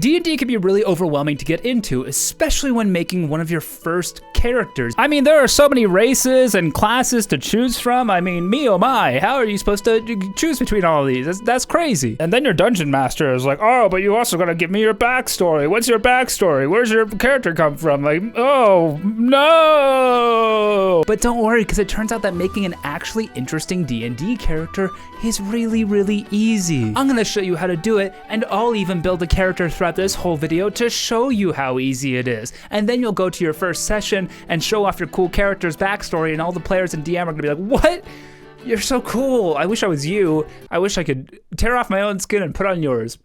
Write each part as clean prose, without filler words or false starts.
D&D can be really overwhelming to get into, especially when making one of your first characters. I mean, there are so many races and classes to choose from. I mean, me oh my, how are you supposed to choose between all of these? That's crazy. And then your dungeon master is like, oh, but you also gotta give me your backstory. What's your backstory? Where's your character come from? Like, oh, no. But don't worry, because it turns out that making an actually interesting D&D character is really, really easy. I'm gonna show you how to do it, and I'll even build a character throughout this whole video to show you how easy it is. And then you'll go to your first session and show off your cool character's backstory, and all the players in DM are gonna be like, what? You're so cool. I wish I was you. I wish I could tear off my own skin and put on yours.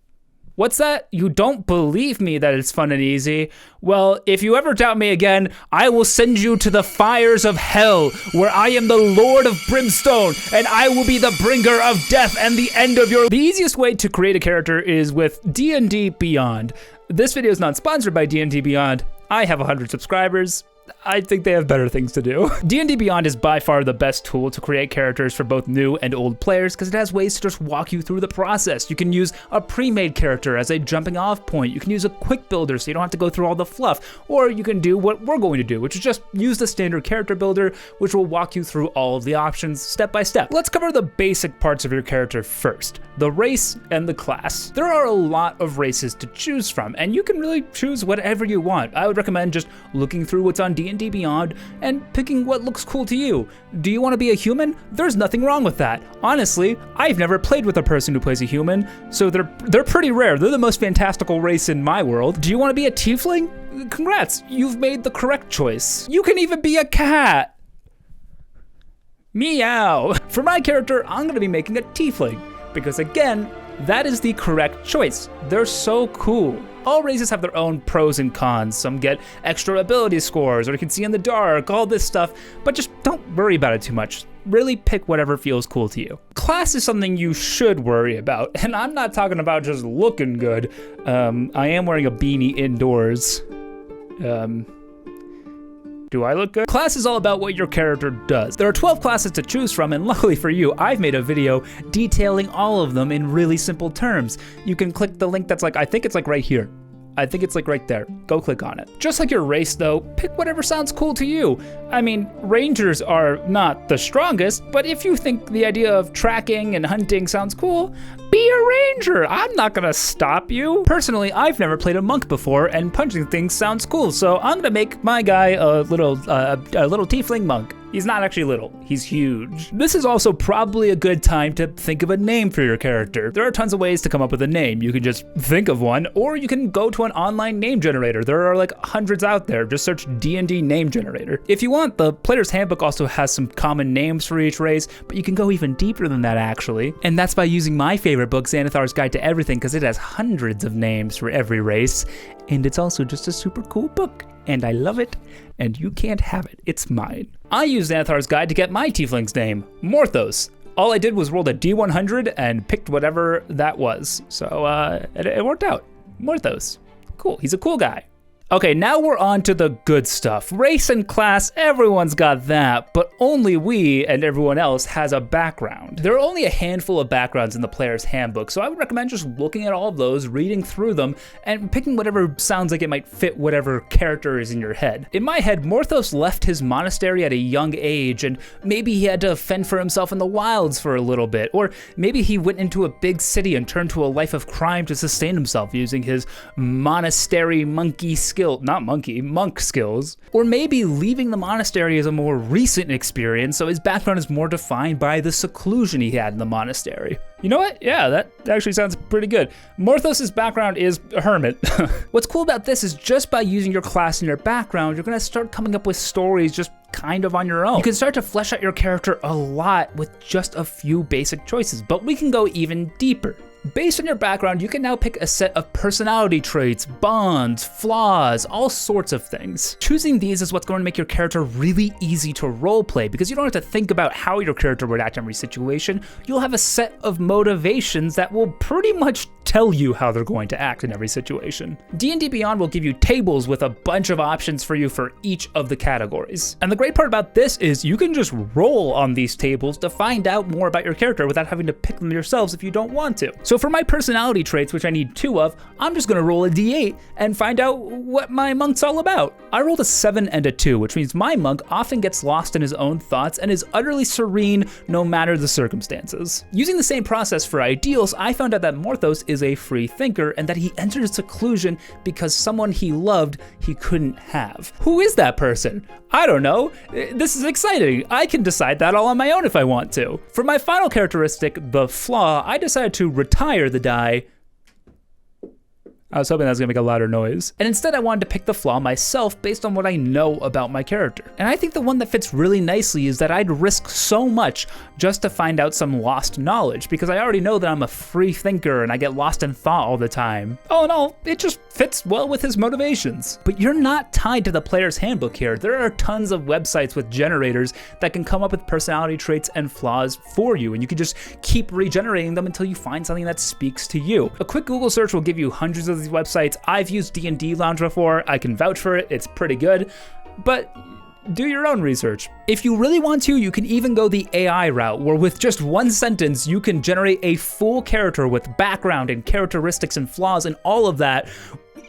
What's that? You don't believe me that it's fun and easy? Well, if you ever doubt me again, I will send you to the fires of hell, where I am the Lord of Brimstone, and I will be the bringer of death and the end of your... The easiest way to create a character is with D&D Beyond. This video is not sponsored by D&D Beyond. I have 100 subscribers. I think they have better things to do. D&D Beyond is by far the best tool to create characters for both new and old players because it has ways to just walk you through the process. You can use a pre-made character as a jumping off point. You can use a quick builder so you don't have to go through all the fluff. Or you can do what we're going to do, which is just use the standard character builder, which will walk you through all of the options step by step. Let's cover the basic parts of your character first, the race and the class. There are a lot of races to choose from, and you can really choose whatever you want. I would recommend just looking through what's on D&D Beyond and picking what looks cool to you. Do you want to be a human? There's nothing wrong with that. Honestly, I've never played with a person who plays a human, so they're pretty rare. They're the most fantastical race in my world. Do you want to be a tiefling? Congrats, you've made the correct choice. You can even be a cat. Meow. For my character, I'm going to be making a tiefling, because again, that is the correct choice. They're so cool. All races have their own pros and cons. Some get extra ability scores, or you can see in the dark, all this stuff, but just don't worry about it too much. Really pick whatever feels cool to you. Class is something you should worry about, and I'm not talking about just looking good. I am wearing a beanie indoors. Do I look good? Class is all about what your character does. There are 12 classes to choose from, and luckily for you, I've made a video detailing all of them in really simple terms. You can click the link that's like, I think it's like right here. I think it's like right there. Go click on it. Just like your race though, pick whatever sounds cool to you. I mean, rangers are not the strongest, but if you think the idea of tracking and hunting sounds cool, be a ranger. I'm not gonna stop you. Personally, I've never played a monk before, and punching things sounds cool, so I'm gonna make my guy a little tiefling monk. He's not actually little, he's huge. This is also probably a good time to think of a name for your character. There are tons of ways to come up with a name. You can just think of one, or you can go to an online name generator. There are like hundreds out there. Just search D&D name generator. If you want, the player's handbook also has some common names for each race, but you can go even deeper than that actually. And that's by using my favorite book, Xanathar's Guide to Everything, because it has hundreds of names for every race. And it's also just a super cool book. And I love it, and you can't have it. It's mine. I used Xanathar's Guide to get my tiefling's name, Morthos. All I did was roll a D100 and picked whatever that was. So it worked out. Morthos. Cool, he's a cool guy. Okay, now we're on to the good stuff. Race and class, everyone's got that, but only we and everyone else has a background. There are only a handful of backgrounds in the player's handbook, so I would recommend just looking at all of those, reading through them, and picking whatever sounds like it might fit whatever character is in your head. In my head, Morthos left his monastery at a young age, and maybe he had to fend for himself in the wilds for a little bit, or maybe he went into a big city and turned to a life of crime to sustain himself using his monastery monk skills. Or maybe leaving the monastery is a more recent experience, so his background is more defined by the seclusion he had in the monastery. You know what? Yeah, that actually sounds pretty good. Morthos' background is a hermit. What's cool about this is just by using your class and your background, you're gonna start coming up with stories just kind of on your own. You can start to flesh out your character a lot with just a few basic choices, but we can go even deeper. Based on your background, you can now pick a set of personality traits, bonds, flaws, all sorts of things. Choosing these is what's going to make your character really easy to roleplay because you don't have to think about how your character would act in every situation. You'll have a set of motivations that will pretty much tell you how they're going to act in every situation. D&D Beyond will give you tables with a bunch of options for you for each of the categories. And the great part about this is you can just roll on these tables to find out more about your character without having to pick them yourselves if you don't want to. So for my personality traits, which I need 2 of, I'm just gonna roll a d8 and find out what my monk's all about. I rolled a 7 and a 2, which means my monk often gets lost in his own thoughts and is utterly serene no matter the circumstances. Using the same process for ideals, I found out that Morthos is a free thinker and that he entered a seclusion because someone he loved he couldn't have. Who is that person? I don't know. This is exciting. I can decide that all on my own if I want to. For my final characteristic, the flaw, I decided to retire the die. I was hoping that was gonna make a louder noise. And instead I wanted to pick the flaw myself based on what I know about my character. And I think the one that fits really nicely is that I'd risk so much just to find out some lost knowledge, because I already know that I'm a free thinker and I get lost in thought all the time. All in all, it just fits well with his motivations. But you're not tied to the player's handbook here. There are tons of websites with generators that can come up with personality traits and flaws for you, and you can just keep regenerating them until you find something that speaks to you. A quick Google search will give you hundreds of these websites. I've used D&D Lounge before. I can vouch for it. It's pretty good, but do your own research. If you really want to, you can even go the AI route, where with just 1 sentence, you can generate a full character with background and characteristics and flaws and all of that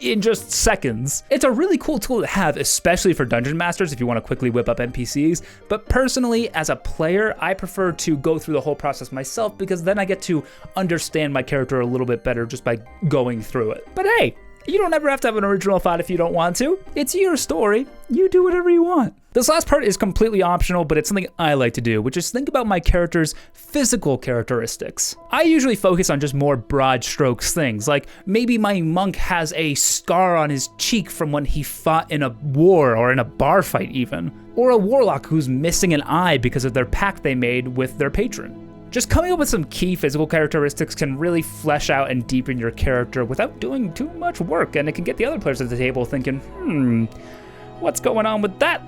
in just seconds. It's a really cool tool to have, especially for dungeon masters if you want to quickly whip up NPCs. But personally, as a player, I prefer to go through the whole process myself, because then I get to understand my character a little bit better just by going through it. But hey, you don't ever have to have an original thought if you don't want to. It's your story. You do whatever you want. This last part is completely optional, but it's something I like to do, which is think about my character's physical characteristics. I usually focus on just more broad strokes things, like maybe my monk has a scar on his cheek from when he fought in a war or in a bar fight even, or a warlock who's missing an eye because of their pact they made with their patron. Just coming up with some key physical characteristics can really flesh out and deepen your character without doing too much work, and it can get the other players at the table thinking, what's going on with that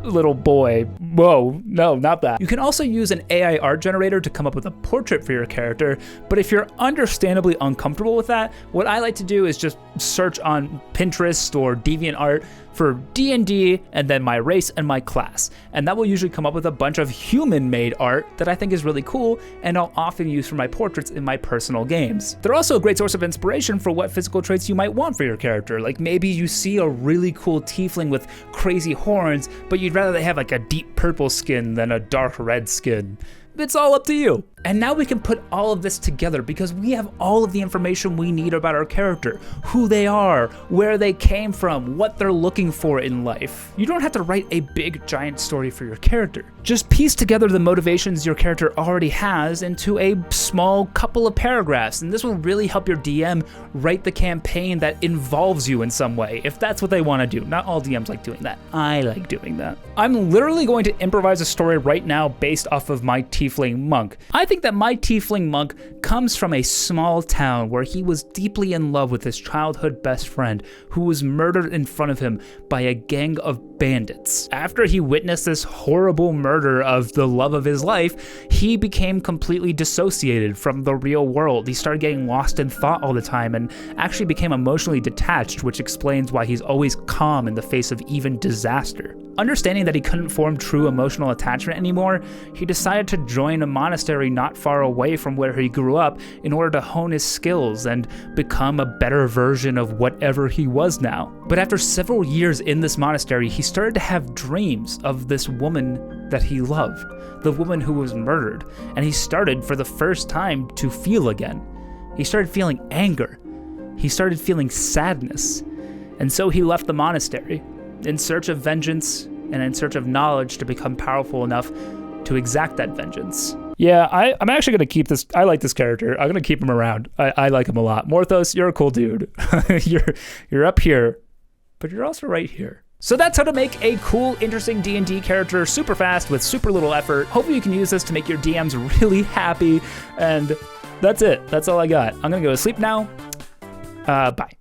little boy? Whoa, no, not that. You can also use an AI art generator to come up with a portrait for your character, but if you're understandably uncomfortable with that, what I like to do is just search on Pinterest or DeviantArt for D&D and then my race and my class. And that will usually come up with a bunch of human-made art that I think is really cool, and I'll often use for my portraits in my personal games. They're also a great source of inspiration for what physical traits you might want for your character. Like maybe you see a really cool tiefling with crazy horns, but you'd rather they have like a deep purple skin than a dark red skin. It's all up to you. And now we can put all of this together because we have all of the information we need about our character, who they are, where they came from, what they're looking for in life. You don't have to write a big giant story for your character. Just piece together the motivations your character already has into a small couple of paragraphs, and this will really help your DM write the campaign that involves you in some way, if that's what they want to do. Not all DMs like doing that. I like doing that. I'm literally going to improvise a story right now based off of my tiefling monk. I think that my tiefling monk comes from a small town where he was deeply in love with his childhood best friend, who was murdered in front of him by a gang of bandits. After he witnessed this horrible murder of the love of his life, he became completely dissociated from the real world. He started getting lost in thought all the time and actually became emotionally detached, which explains why he's always calm in the face of even disaster. Understanding that he couldn't form true emotional attachment anymore, he decided to join a monastery not far away from where he grew up in order to hone his skills and become a better version of whatever he was now. But after several years in this monastery, he started to have dreams of this woman that he loved, the woman who was murdered, and he started for the first time to feel again. He started feeling anger. He started feeling sadness. And so he left the monastery in search of vengeance and in search of knowledge to become powerful enough to exact that vengeance. Yeah, I'm actually going to keep this. I like this character. I'm going to keep him around. I like him a lot. Morthos, you're a cool dude. you're up here, but you're also right here. So that's how to make a cool, interesting D&D character super fast with super little effort. Hopefully you can use this to make your DMs really happy. And that's it. That's all I got. I'm going to go to sleep now. Bye.